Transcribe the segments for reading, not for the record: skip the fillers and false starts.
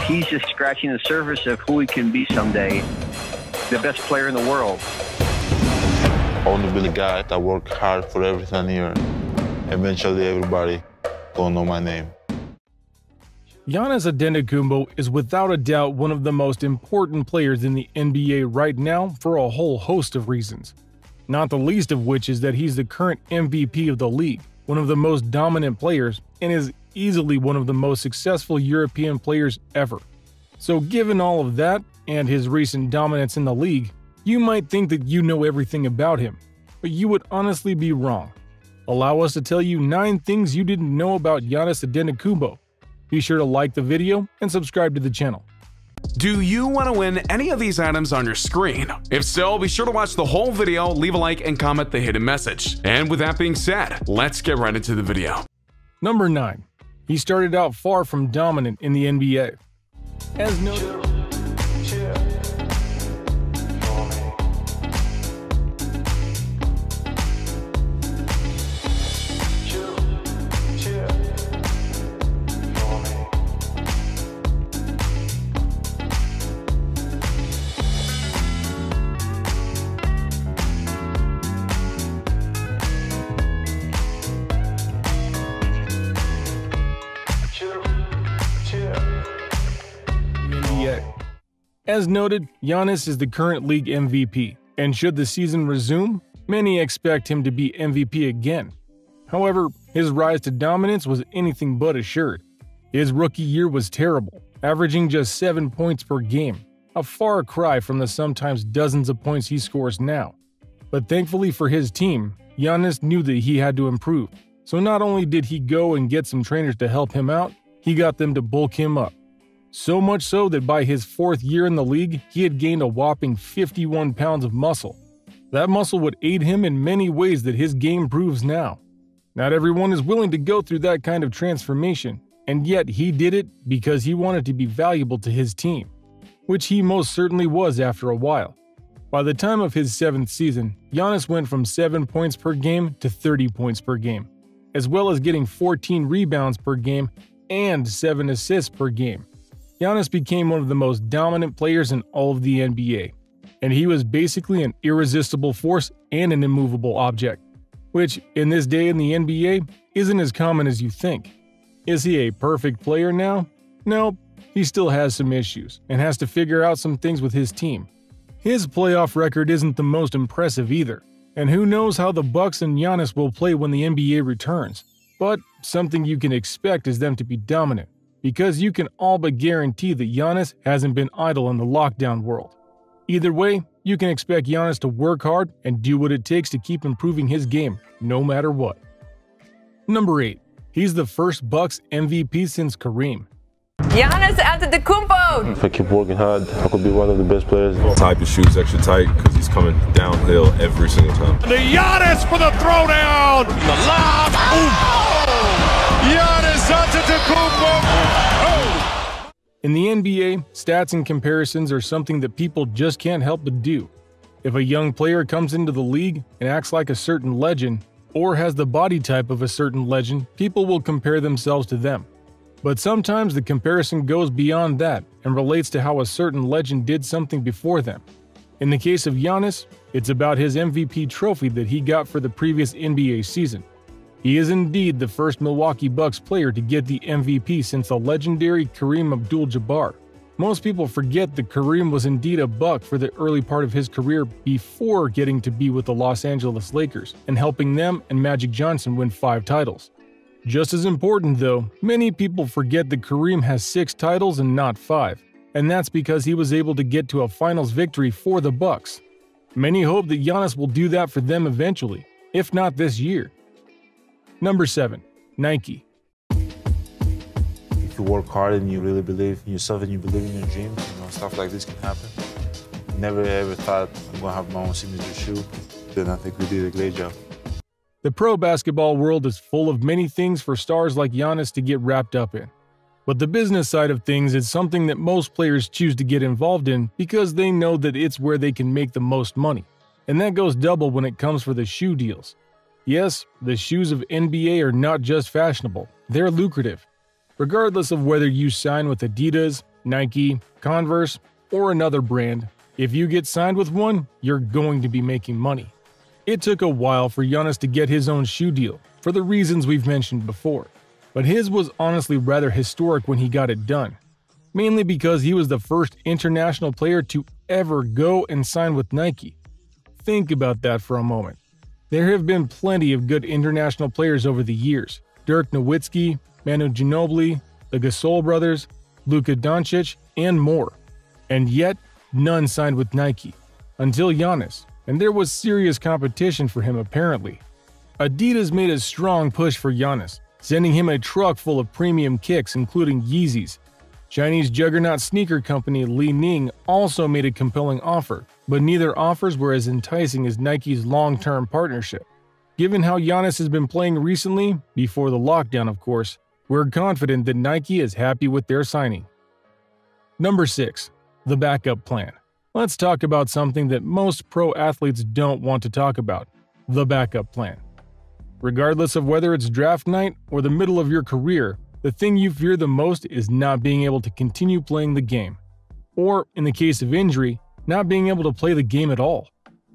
he's just scratching the surface of who he can be someday. The best player in the world. I want to be the guy that work hard for everything here. Eventually, everybody gonna know my name. Giannis Antetokounmpo is without a doubt one of the most important players in the NBA right now for a whole host of reasons. Not the least of which is that he's the current MVP of the league, one of the most dominant players, and is easily one of the most successful European players ever. So given all of that, and his recent dominance in the league, you might think that you know everything about him, but you would honestly be wrong. Allow us to tell you 9 things you didn't know about Giannis Antetokounmpo. Be sure to like the video and subscribe to the channel. Do you want to win any of these items on your screen? If so, be sure to watch the whole video, leave a like, and comment the hidden message. And with that being said, let's get right into the video. Number 9. He started out far from dominant in the NBA. As noted, As noted, Giannis is the current league MVP, and should the season resume, many expect him to be MVP again. However, his rise to dominance was anything but assured. His rookie year was terrible, averaging just 7 points per game, a far cry from the sometimes dozens of points he scores now. But thankfully for his team, Giannis knew that he had to improve, so not only did he go and get some trainers to help him out, he got them to bulk him up. So much so that by his 4th year in the league, he had gained a whopping 51 pounds of muscle. That muscle would aid him in many ways that his game proves now. Not everyone is willing to go through that kind of transformation, and yet he did it because he wanted to be valuable to his team, which he most certainly was after a while. By the time of his 7th season, Giannis went from 7 points per game to 30 points per game, as well as getting 14 rebounds per game and 7 assists per game. Giannis became one of the most dominant players in all of the NBA, and he was basically an irresistible force and an immovable object, which, in this day in the NBA, isn't as common as you think. Is he a perfect player now? No, he still has some issues, and has to figure out some things with his team. His playoff record isn't the most impressive either, and who knows how the Bucks and Giannis will play when the NBA returns, but something you can expect is them to be dominant, because you can all but guarantee that Giannis hasn't been idle in the lockdown world. Either way, you can expect Giannis to work hard and do what it takes to keep improving his game, no matter what. Number 8. He's the first Bucks MVP since Kareem. Giannis Antetokounmpo! If I keep working hard, I could be one of the best players. Tie your shoes extra tight because he's coming downhill every single time. The Giannis for the throwdown! The lob! Giannis Antetokounmpo! In the NBA, stats and comparisons are something that people just can't help but do. If a young player comes into the league and acts like a certain legend, or has the body type of a certain legend, people will compare themselves to them. But sometimes the comparison goes beyond that and relates to how a certain legend did something before them. In the case of Giannis, it's about his MVP trophy that he got for the previous NBA season. He is indeed the first Milwaukee Bucks player to get the MVP since the legendary Kareem Abdul-Jabbar. Most people forget that Kareem was indeed a Buck for the early part of his career before getting to be with the Los Angeles Lakers and helping them and Magic Johnson win 5 titles. Just as important though, many people forget that Kareem has 6 titles and not 5, and that's because he was able to get to a finals victory for the Bucks. Many hope that Giannis will do that for them eventually, if not this year. Number 7. Nike. If you work hard and you really believe in yourself and you believe in your dreams, stuff like this can happen. Never ever thought I'm going to have my own signature shoe. Then I think we did a great job. The pro basketball world is full of many things for stars like Giannis to get wrapped up in. But the business side of things is something that most players choose to get involved in because they know that it's where they can make the most money. And that goes double when it comes for the shoe deals. Yes, the shoes of NBA are not just fashionable, they're lucrative. Regardless of whether you sign with Adidas, Nike, Converse, or another brand. If you get signed with one, you're going to be making money. It took a while for Giannis to get his own shoe deal, for the reasons we've mentioned before. But his was honestly rather historic when he got it done, mainly because he was the first international player to ever go and sign with Nike. Think about that for a moment. There have been plenty of good international players over the years: Dirk Nowitzki, Manu Ginobili, the Gasol brothers, Luka Doncic, and more. And yet, none signed with Nike. Until Giannis, and there was serious competition for him apparently. Adidas made a strong push for Giannis, sending him a truck full of premium kicks including Yeezys. Chinese juggernaut sneaker company Li Ning also made a compelling offer, but neither offers were as enticing as Nike's long-term partnership. Given how Giannis has been playing recently, before the lockdown of course, we're confident that Nike is happy with their signing. Number 6. The backup plan. Let's talk about something that most pro athletes don't want to talk about: the backup plan. Regardless of whether it's draft night or the middle of your career, the thing you fear the most is not being able to continue playing the game. Or, in the case of injury, not being able to play the game at all.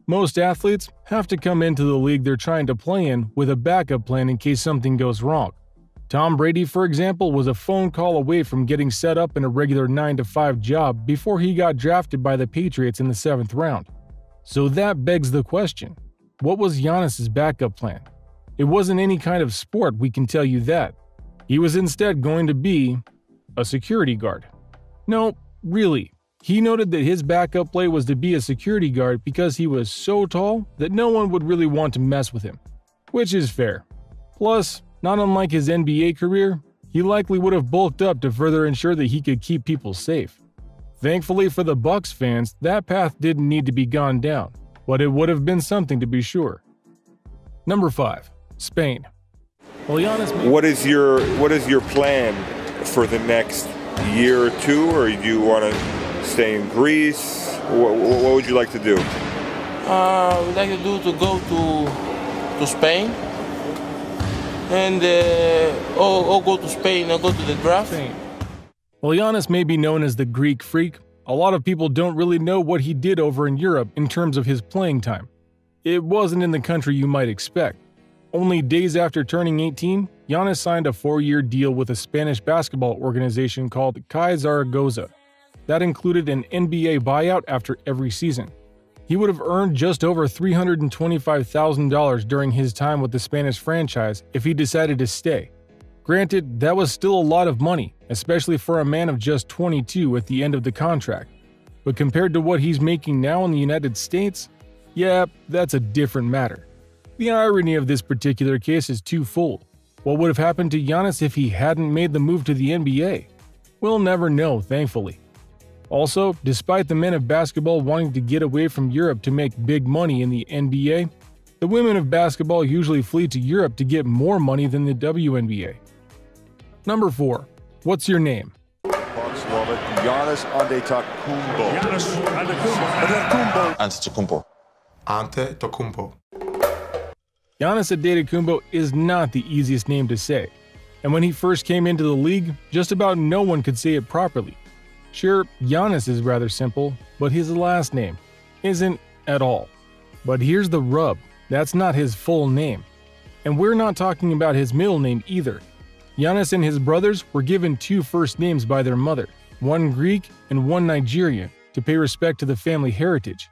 Most athletes have to come into the league they're trying to play in with a backup plan in case something goes wrong. Tom Brady, for example, was a phone call away from getting set up in a regular 9-to-5 job before he got drafted by the Patriots in the 7th round. So that begs the question: what was Giannis's backup plan? It wasn't any kind of sport, we can tell you that. He was instead going to be a security guard. No, really. He noted that his backup play was to be a security guard because he was so tall that no one would really want to mess with him. Which is fair. Plus, not unlike his NBA career, he likely would have bulked up to further ensure that he could keep people safe. Thankfully for the Bucks fans, that path didn't need to be gone down, but it would have been something to be sure. Number 5. Spain. Well, What is your plan for the next year or two, or do you want to stay in Greece? What would you like to do? We'd like to go to Spain and or go to Spain and go to the draft. While Giannis may be known as the Greek Freak, a lot of people don't really know what he did over in Europe in terms of his playing time. It wasn't in the country you might expect. Only days after turning 18, Giannis signed a 4-year deal with a Spanish basketball organization called CAI Zaragoza. That included an NBA buyout after every season. He would have earned just over $325,000 during his time with the Spanish franchise if he decided to stay. Granted, that was still a lot of money, especially for a man of just 22 at the end of the contract. But compared to what he's making now in the United States, yeah, that's a different matter. The irony of this particular case is twofold. What would have happened to Giannis if he hadn't made the move to the NBA? We'll never know, thankfully. Also, despite the men of basketball wanting to get away from Europe to make big money in the NBA, the women of basketball usually flee to Europe to get more money than the WNBA. Number 4. What's your name? Bucks love it. Giannis Antetokounmpo. Antetokounmpo. Antetokounmpo. Giannis Antetokounmpo is not the easiest name to say, and when he first came into the league, just about no one could say it properly. Sure, Giannis is rather simple, but his last name isn't at all. But here's the rub, that's not his full name. And we're not talking about his middle name either. Giannis and his brothers were given 2 first names by their mother, one Greek and one Nigerian, to pay respect to the family heritage,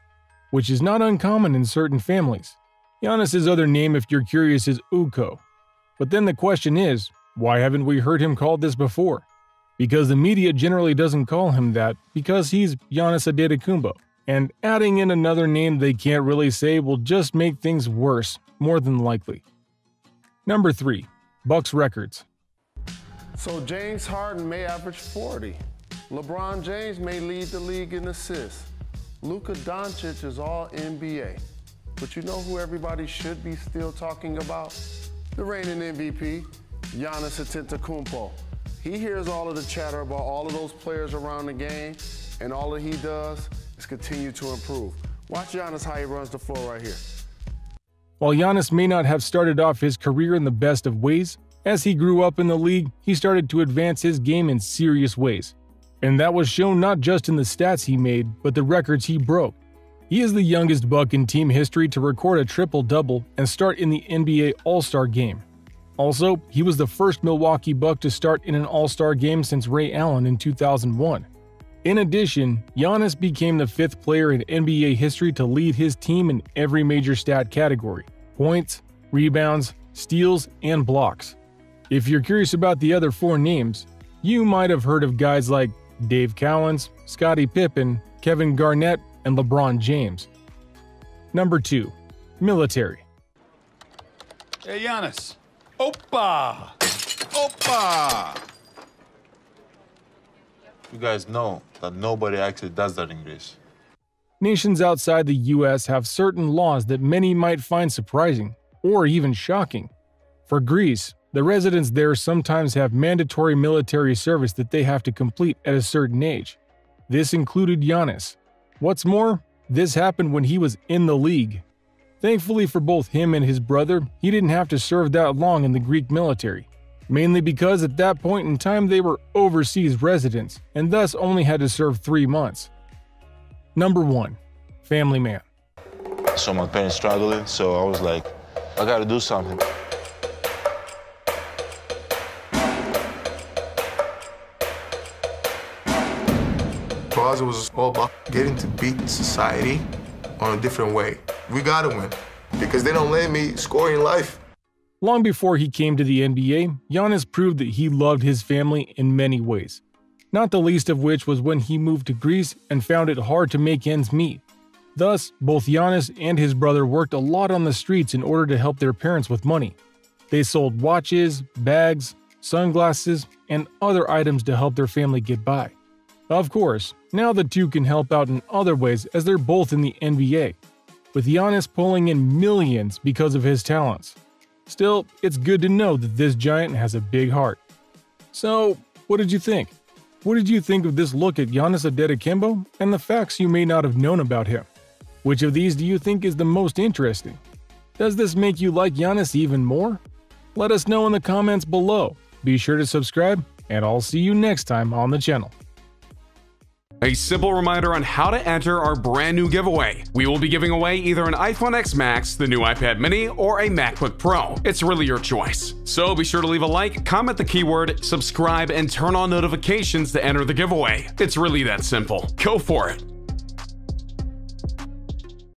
which is not uncommon in certain families. Giannis's other name, if you're curious, is Uko. But then the question is, why haven't we heard him called this before? Because the media generally doesn't call him that because he's Giannis Antetokounmpo, and adding in another name they can't really say will just make things worse, more than likely. Number 3. Bucks records. So James Harden may average 40. LeBron James may lead the league in assists. Luka Doncic is all NBA. But you know who everybody should be still talking about? The reigning MVP, Giannis Antetokounmpo. He hears all of the chatter about all of those players around the game, and all that he does is continue to improve. Watch Giannis how he runs the floor right here. While Giannis may not have started off his career in the best of ways, as he grew up in the league, he started to advance his game in serious ways. And that was shown not just in the stats he made, but the records he broke. He is the youngest Buck in team history to record a triple-double and start in the NBA All-Star Game. Also, he was the first Milwaukee Buck to start in an All-Star Game since Ray Allen in 2001. In addition, Giannis became the 5th player in NBA history to lead his team in every major stat category: points, rebounds, steals, and blocks. If you're curious about the other 4 names, you might have heard of guys like Dave Cowens, Scottie Pippen, Kevin Garnett, and LeBron James. Number 2. Military. Hey, Giannis. Opa! Opa! You guys know that nobody actually does that in Greece. Nations outside the US have certain laws that many might find surprising or even shocking. For Greece, the residents there sometimes have mandatory military service that they have to complete at a certain age. This included Giannis. What's more, this happened when he was in the league. Thankfully for both him and his brother, he didn't have to serve that long in the Greek military, mainly because at that point in time they were overseas residents and thus only had to serve 3 months. Number 1. Family man. So my parents struggling, so I was like, I gotta do something. For us, it was all about getting to beat society on a different way. We gotta win, because they don't let me score in life. Long before he came to the NBA, Giannis proved that he loved his family in many ways, not the least of which was when he moved to Greece and found it hard to make ends meet. Thus, both Giannis and his brother worked a lot on the streets in order to help their parents with money. They sold watches, bags, sunglasses, and other items to help their family get by. Of course, now the two can help out in other ways as they're both in the NBA, with Giannis pulling in millions because of his talents. Still, it's good to know that this giant has a big heart. So, what did you think? What did you think of this look at Giannis Antetokounmpo and the facts you may not have known about him? Which of these do you think is the most interesting? Does this make you like Giannis even more? Let us know in the comments below. Be sure to subscribe, and I'll see you next time on the channel. A simple reminder on how to enter our brand new giveaway. We will be giving away either an iPhone X Max, the new iPad mini, or a MacBook Pro. It's really your choice. So be sure to leave a like, comment the keyword, subscribe, and turn on notifications to enter the giveaway. It's really that simple. Go for it.